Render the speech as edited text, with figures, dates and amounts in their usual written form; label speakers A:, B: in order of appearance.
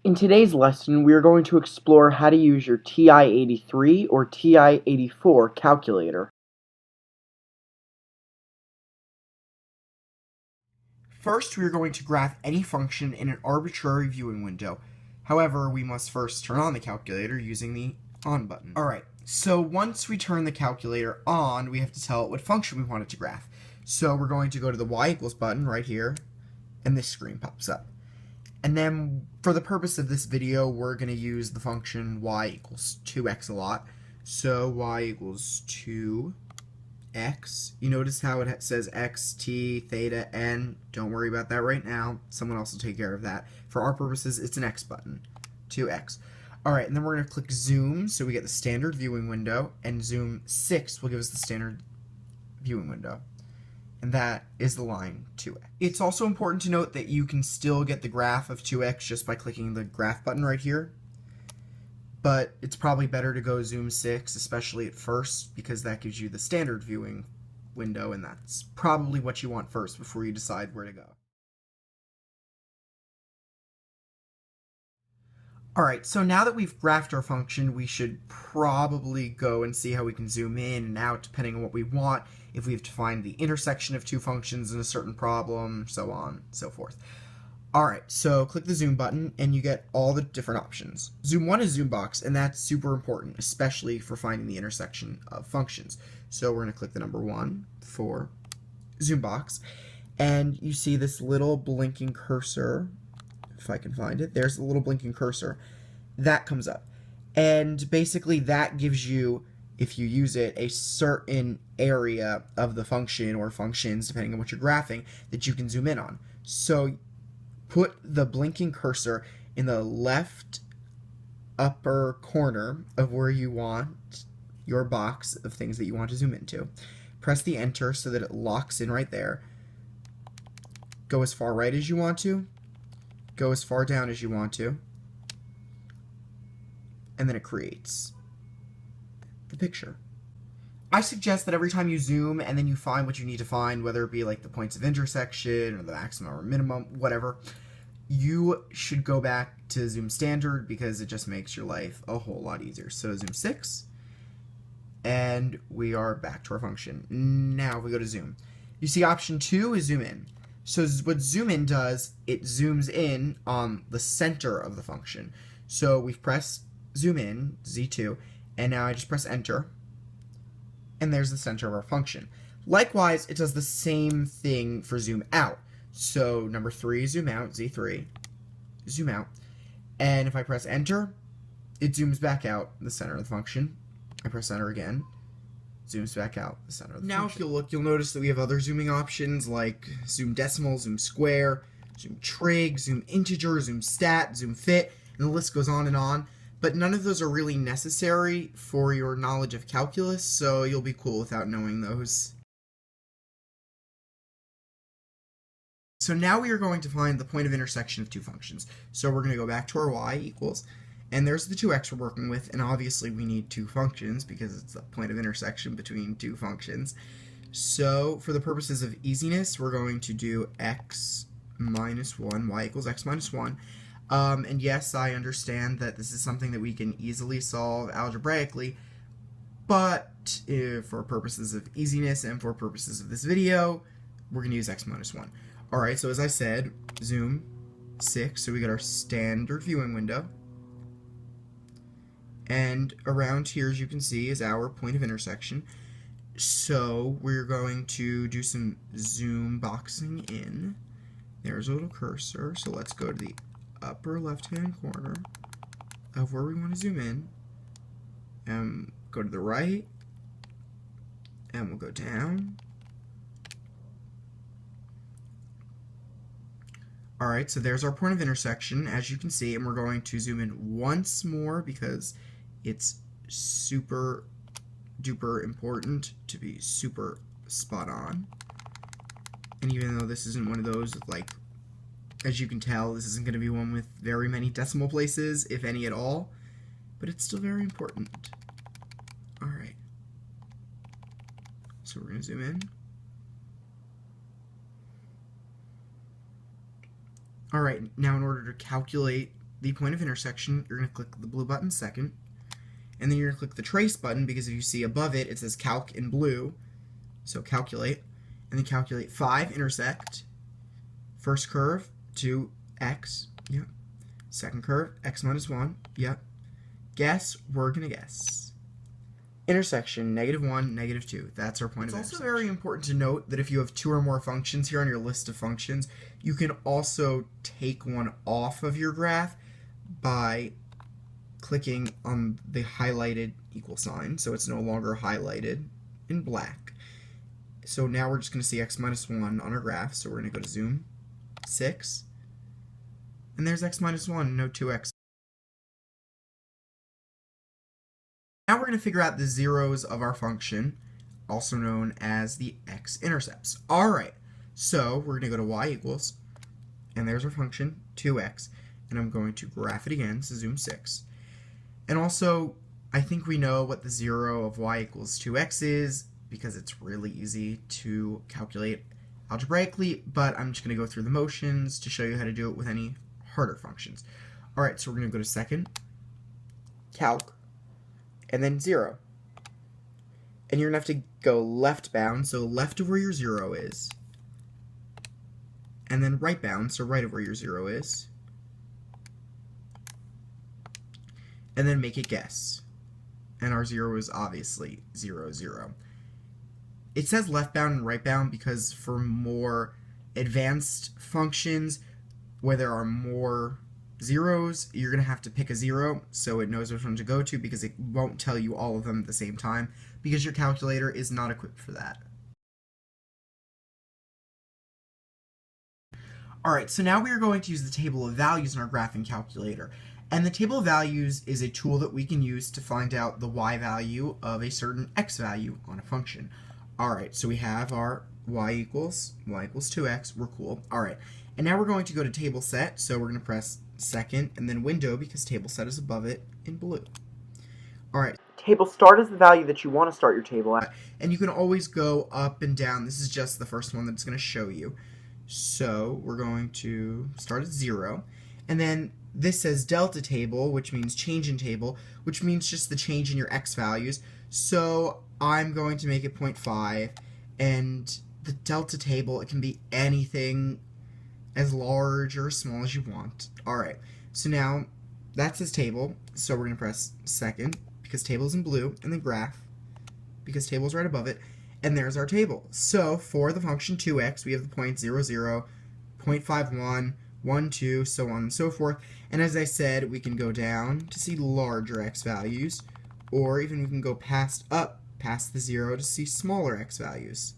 A: In today's lesson, we are going to explore how to use your TI-83 or TI-84 calculator. First, we are going to graph any function in an arbitrary viewing window. However, we must first turn on the calculator using the on button. Alright, so once we turn the calculator on, we have to tell it what function we want it to graph. So we're going to go to the y equals button right here, and this screen pops up. And then, for the purpose of this video, we're going to use the function y equals 2x a lot. So y equals 2x. You notice how it says x, t, theta, n. Don't worry about that right now. Someone else will take care of that. For our purposes, it's an x button. 2x. Alright, and then we're going to click zoom, so we get the standard viewing window, and zoom 6 will give us the standard viewing window. And that is the line 2x. It's also important to note that you can still get the graph of 2x just by clicking the graph button right here. But it's probably better to go zoom 6, especially at first, because that gives you the standard viewing window, and that's probably what you want first before you decide where to go. Alright, so now that we've graphed our function, we should probably go and see how we can zoom in and out depending on what we want, if we have to find the intersection of two functions in a certain problem, so on, so forth. Alright, so click the zoom button and you get all the different options. Zoom 1 is zoom box, and that's super important, especially for finding the intersection of functions. So we're going to click the number 1 for zoom box, and you see this little blinking cursor. If I can find it, there's the little blinking cursor. That comes up. And basically that gives you, if you use it, a certain area of the function or functions, depending on what you're graphing, that you can zoom in on. So put the blinking cursor in the left upper corner of where you want your box of things that you want to zoom into. Press the enter so that it locks in right there. Go as far right as you want to. Go as far down as you want to, and then it creates the picture. I suggest that every time you zoom and then you find what you need to find, whether it be like the points of intersection or the maximum or minimum, whatever, you should go back to zoom standard because it just makes your life a whole lot easier. So zoom 6, and we are back to our function. Now if we go to zoom, you see option 2 is zoom in. So what zoom in does, it zooms in on the center of the function. So we've pressed zoom in, Z2, and now I just press enter, and there's the center of our function. Likewise, it does the same thing for zoom out. So number 3, zoom out, Z3, zoom out, and if I press enter, it zooms back out the center of the function. I press enter again. Zooms back out the center of the function. Now if you look, you'll notice that we have other zooming options like zoom decimal, zoom square, zoom trig, zoom integer, zoom stat, zoom fit, and the list goes on and on. But none of those are really necessary for your knowledge of calculus, so you'll be cool without knowing those. So now we are going to find the point of intersection of two functions. So we're going to go back to our y equals, and there's the 2x we're working with, and obviously we need two functions because it's the point of intersection between two functions. So for the purposes of easiness, we're going to do x minus 1, y equals x minus 1. And yes, I understand that this is something that we can easily solve algebraically, but for purposes of easiness and for purposes of this video, we're going to use x minus 1. Alright, so as I said, zoom 6, so we get our standard viewing window. And around here, as you can see, is our point of intersection. So we're going to do some zoom boxing in. There's a little cursor, so let's go to the upper left-hand corner of where we want to zoom in. And go to the right, and we'll go down. Alright, so there's our point of intersection, as you can see, and we're going to zoom in once more because it's super duper important to be super spot on. And even though this isn't one of those, like, as you can tell, this isn't going to be one with very many decimal places, if any at all, but it's still very important. Alright. So we're going to zoom in. Alright, now in order to calculate the point of intersection, you're going to click the blue button second, and then you're going to click the trace button, because if you see above it, it says calc in blue, so calculate, and then calculate 5, intersect, first curve to x, yep, second curve, x minus 1, yep, guess, we're going to guess. Intersection, -1, -2. That's our point of intersection. It's also very important to note that if you have 2 or more functions here on your list of functions, you can also take one off of your graph by clicking on the highlighted equal sign, so it's no longer highlighted in black. So now we're just going to see x minus 1 on our graph, so we're going to go to zoom, 6, and there's x minus 1, no 2x. Now we're going to figure out the zeros of our function, also known as the x-intercepts. Alright, so we're going to go to y equals, and there's our function, 2x, and I'm going to graph it again, so zoom 6. And also, I think we know what the 0 of y equals 2x is, because it's really easy to calculate algebraically, but I'm just going to go through the motions to show you how to do it with any harder functions. Alright, so we're going to go to second, calc, and then 0. And you're going to have to go left bound, so left of where your 0 is. And then right bound, so right of where your 0 is. And then make it guess. And our 0 is obviously 0, 0. It says left bound and right bound because for more advanced functions where there are more zeros, you're going to have to pick a 0 so it knows which one to go to, because it won't tell you all of them at the same time because your calculator is not equipped for that. Alright, so now we are going to use the table of values in our graphing calculator. And the table of values is a tool that we can use to find out the y value of a certain x value on a function. Alright, so we have our y equals 2x, we're cool. Alright, and now we're going to go to table set, so we're going to press second and then window because table set is above it in blue. Alright, table start is the value that you want to start your table at, and you can always go up and down. This is just the first one that's going to show you. So we're going to start at 0, and then this says delta table, which means change in table, which means just the change in your x values. So I'm going to make it 0.5, and the delta table, it can be anything as large or as small as you want. Alright, so now that's his table, so we're going to press second because table is in blue, and then graph because table is right above it, and there's our table. So for the function 2x, we have the points 0, 0, 0.51, 1, 2, so on and so forth. And as I said, we can go down to see larger x values, or even we can go up past the 0 to see smaller x values.